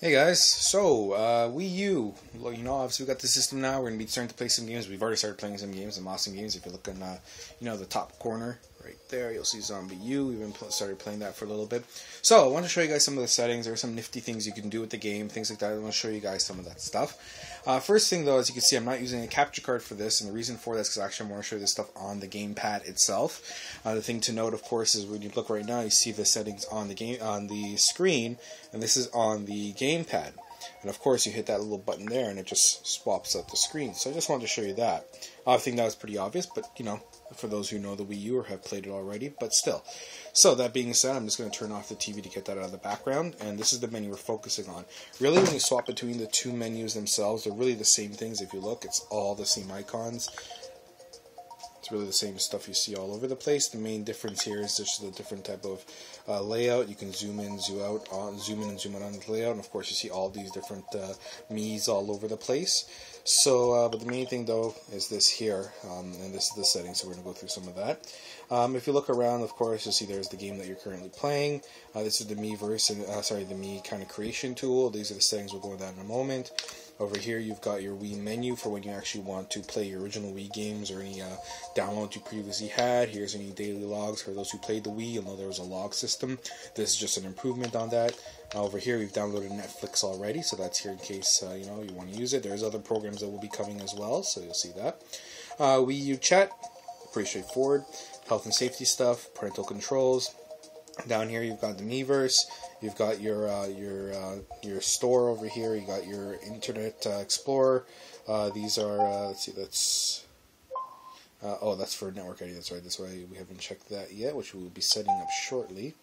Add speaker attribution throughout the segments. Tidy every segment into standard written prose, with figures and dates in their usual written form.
Speaker 1: Hey guys, so Wii U, well, obviously we got the system now. We're going to be starting to play some games. We've already started playing some games, some awesome games. If you look in, the top corner right there, you'll see Zombie U. We've been started playing that for a little bit. So I want to show you guys some of the settings. There are some nifty things you can do with the game, things like that. I want to show you guys some of that stuff. First thing though, as you can see, I'm not using a capture card for this, and the reason for that is because actually I want to show you this stuff on the gamepad itself. The thing to note, of course, is when you look right now, you see the settings on the screen, and this is on the gamepad. And of course, you hit that little button there, and it just swaps out the screen. So I just wanted to show you that. I think that was pretty obvious, but for those who know the Wii U or have played it already, but still. So that being said, I'm just going to turn off the TV to get that out of the background, and this is the menu we're focusing on. Really, when you swap between the two menus themselves, they're really the same things. If you look, it's all the same icons. It's really the same stuff you see all over the place. The main difference here is just the different type of layout. You can zoom in, zoom out, zoom in and zoom out on the layout, and of course you see all these different Mii's all over the place. So, but the main thing though is this here, and this is the settings. So we're going to go through some of that. If you look around, of course, you'll see there's the game that you're currently playing. This is the Miiverse, the Mii kind of creation tool. These are the settings. We'll go into that in a moment. Over here, you've got your Wii menu for when you actually want to play your original Wii games or any downloads you previously had. Here's any daily logs for those who played the Wii. You'll know there was a log system. This is just an improvement on that. Over here, we've downloaded Netflix already, so that's here in case you want to use it. There's other programs that will be coming as well, so you'll see that. Wii U chat, pretty straightforward. Health and safety stuff, parental controls. Down here, you've got the Miiverse. You've got your store over here. You got your Internet Explorer. These are let's see, that's that's for network ID. That's right. That's why we haven't checked that yet, which we will be setting up shortly.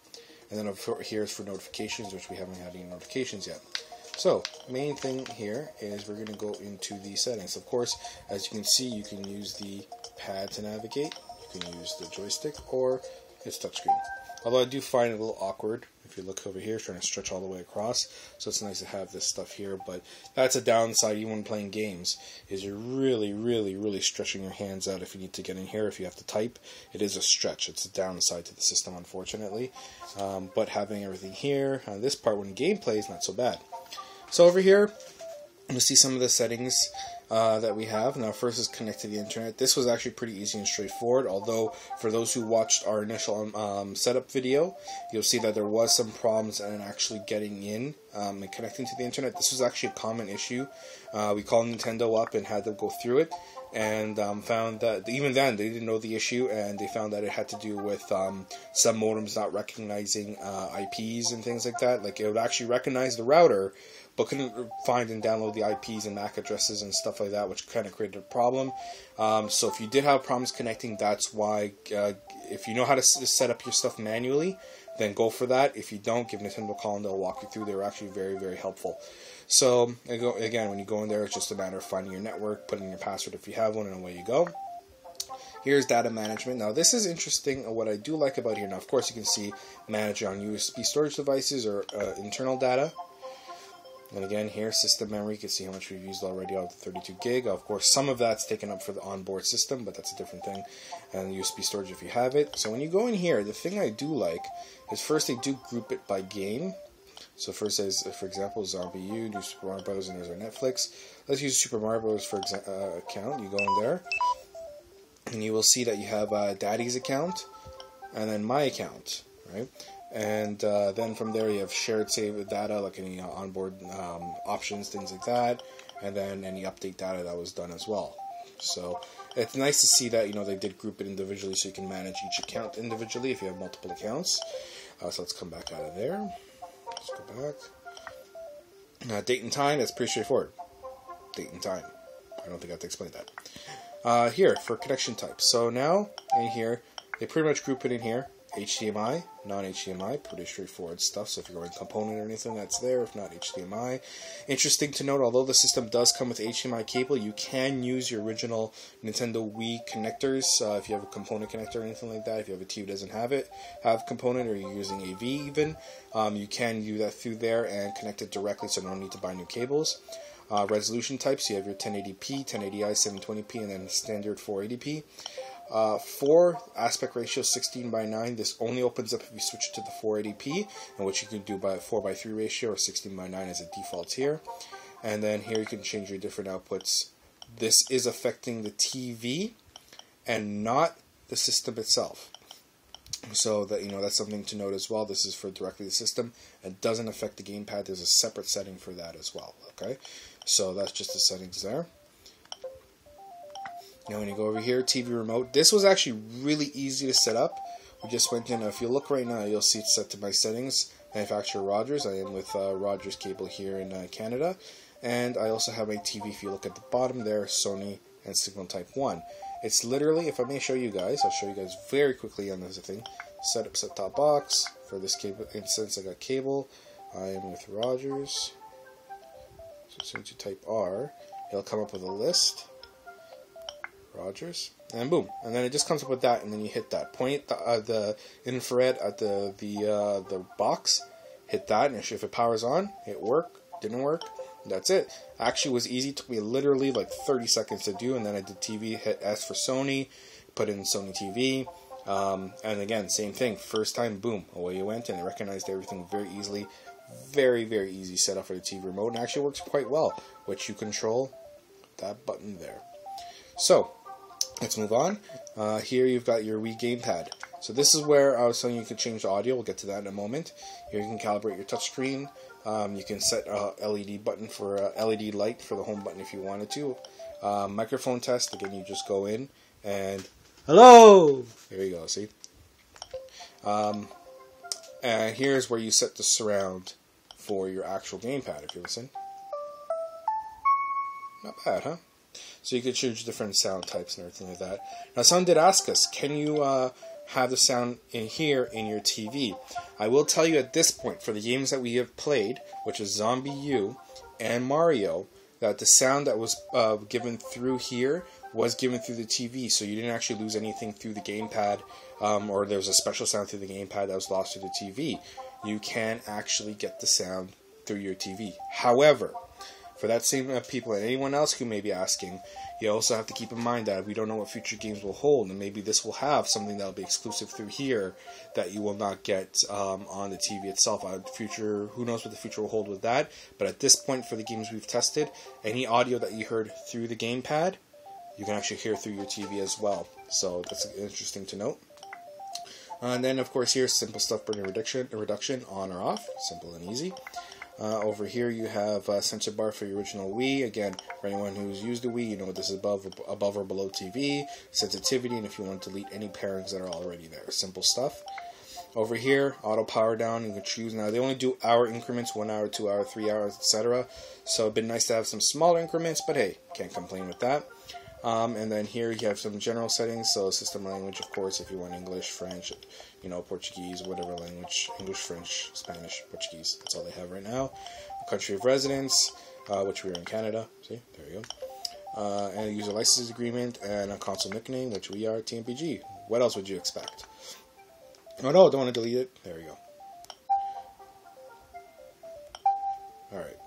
Speaker 1: And then over here is for notifications, which we haven't had any notifications yet. So, main thing here is we're going to go into the settings. Of course, as you can see, you can use the pad to navigate. You can use the joystick, or it's touchscreen. Although I do find it a little awkward if you look over here, it's trying to stretch all the way across. So it's nice to have this stuff here, but that's a downside even when playing games, is you're really stretching your hands out if you need to get in here, if you have to type. It is a stretch. It's a downside to the system, unfortunately. But having everything here, this part when gameplay is not so bad. So over here, you'll see some of the settings that we have. Now, first is connect to the internet. This was actually pretty easy and straightforward, although for those who watched our initial setup video, you'll see that there was some problems in actually getting in and connecting to the internet. This was actually a common issue. We called Nintendo up and had them go through it, and found that even then they didn't know the issue, and they found that it had to do with some modems not recognizing IPs and things like that. Like, it would actually recognize the router, but couldn't find and download the IPs and MAC addresses and stuff like that, which kind of created a problem. So if you did have problems connecting, that's why, if you know how to set up your stuff manually, then go for that. If you don't, give Nintendo a call and they'll walk you through. They're actually very helpful. So, again, when you go in there, it's just a matter of finding your network, putting in your password if you have one, and away you go. Here's data management. Now, this is interesting. What I do like about here, now, of course, you can see manage on USB storage devices or internal data. And again, here, system memory, you can see how much we've used already out of the 32 gig. Of course, some of that's taken up for the onboard system, but that's a different thing. And USB storage if you have it. So when you go in here, the thing I do like is first they do group it by game. So first is, for example, Zombie U, do Super Mario Bros. And there's our Netflix. Let's use Super Mario Bros. For account. You go in there, and you will see that you have Daddy's account, and then my account, right? And then from there you have shared save data, like any onboard options, things like that, and then any update data that was done as well. So it's nice to see that they did group it individually, so you can manage each account individually if you have multiple accounts. So let's come back out of there. Let's go back. Date and time, that's pretty straightforward. Date and time. I don't think I have to explain that. Here, for connection types. So now, in here, they pretty much group it in here. HDMI, non-HDMI, pretty straightforward stuff. So if you're going component or anything, that's there. If not, HDMI. Interesting to note, although the system does come with HDMI cable, you can use your original Nintendo Wii connectors. If you have a component connector or anything like that, if you have a TV that doesn't have component, or you're using AV even, you can do that through there and connect it directly, so no need to buy new cables. Resolution types, you have your 1080p, 1080i, 720p, and then standard 480p. 4 aspect ratio 16:9. This only opens up if you switch to the 480p, and which you can do by 4:3 ratio or 16:9 as it defaults here. And then here you can change your different outputs. This is affecting the TV and not the system itself. So that that's something to note as well. This is for directly the system. It doesn't affect the gamepad. There's a separate setting for that as well. Okay, so that's just the settings there. Now when you go over here, TV remote. This was actually really easy to set up. We just went in. If you look right now, you'll see it's set to my settings. Manufacturer Rogers. I am with Rogers Cable here in Canada. And I also have my TV, if you look at the bottom there, Sony and Signal Type 1. It's literally, if I may show you guys, I'll show you guys very quickly on this thing. Set up set-top box. For this cable instance, I got cable. I am with Rogers. So as soon as you type R, it'll come up with a list. Rogers. And boom. And then it just comes up with that, and then you hit that. Point the infrared at the box. Hit that, and if it powers on, it worked. Didn't work. That's it. Actually, it was easy. It took me literally like 30 seconds to do, and then I did TV, hit S for Sony, put in Sony TV, and again, same thing. First time, boom, away you went, and it recognized everything very easily. Very, very easy setup for the TV remote, and actually works quite well, which you control that button there. So, let's move on. Here you've got your Wii Gamepad. So this is where I was telling you can change the audio. We'll get to that in a moment. Here you can calibrate your touchscreen. You can set a LED button for LED light for the home button if you wanted to. Microphone test. Again, you just go in and hello. There you go. See. And here's where you set the surround for your actual gamepad. If you listen, not bad, huh? So you can choose different sound types and everything like that. Now, someone did ask us, can you have the sound in here in your TV? I will tell you at this point, for the games that we have played, which is Zombie U and Mario, that the sound that was given through here was given through the TV, so you didn't actually lose anything through the gamepad, or there was a special sound through the gamepad that was lost through the TV. You can actually get the sound through your TV. However, for that same people and anyone else who may be asking, you also have to keep in mind that we don't know what future games will hold, and maybe this will have something that will be exclusive through here that you will not get on the TV itself. Future, who knows what the future will hold with that, but at this point for the games we've tested, any audio that you heard through the gamepad, you can actually hear through your TV as well. So that's interesting to note. And then of course here's simple stuff, burn reduction on or off, simple and easy. Over here you have a sensor bar for your original Wii. Again, for anyone who's used the Wii, you know this is above or below TV, sensitivity, and if you want to delete any pairings that are already there. Simple stuff. Over here, auto power down, you can choose. Now they only do hour increments, 1 hour, 2 hour, 3 hours, etc. So it'd been nice to have some smaller increments, but hey, can't complain with that. And then here you have some general settings, so system language, of course, if you want English, French, Portuguese, whatever language, English, French, Spanish, Portuguese, that's all they have right now. Country of residence, which we are in Canada, see, there you go. And a user license agreement, and a console nickname, which we are TMPG. What else would you expect? Oh no, don't want to delete it, there we go. Alright,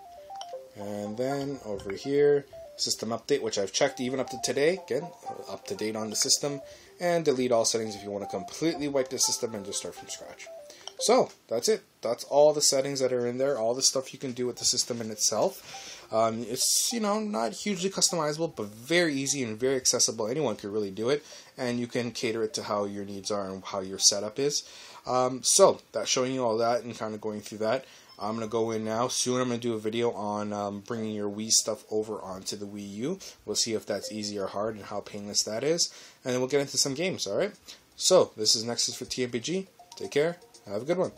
Speaker 1: and then over here, system update, which I've checked even up to today. Again, up to date on the system. And delete all settings if you want to completely wipe the system and just start from scratch. So, that's it. That's all the settings that are in there. All the stuff you can do with the system in itself. It's, not hugely customizable, but very easy and very accessible. Anyone could really do it. And you can cater it to how your needs are and how your setup is. So, that's showing you all that and kind of going through that. I'm going to go in now. Soon I'm going to do a video on bringing your Wii stuff over onto the Wii U. We'll see if that's easy or hard and how painless that is. And then we'll get into some games, alright? So, this is Nexus for TMPG. Take care. Have a good one.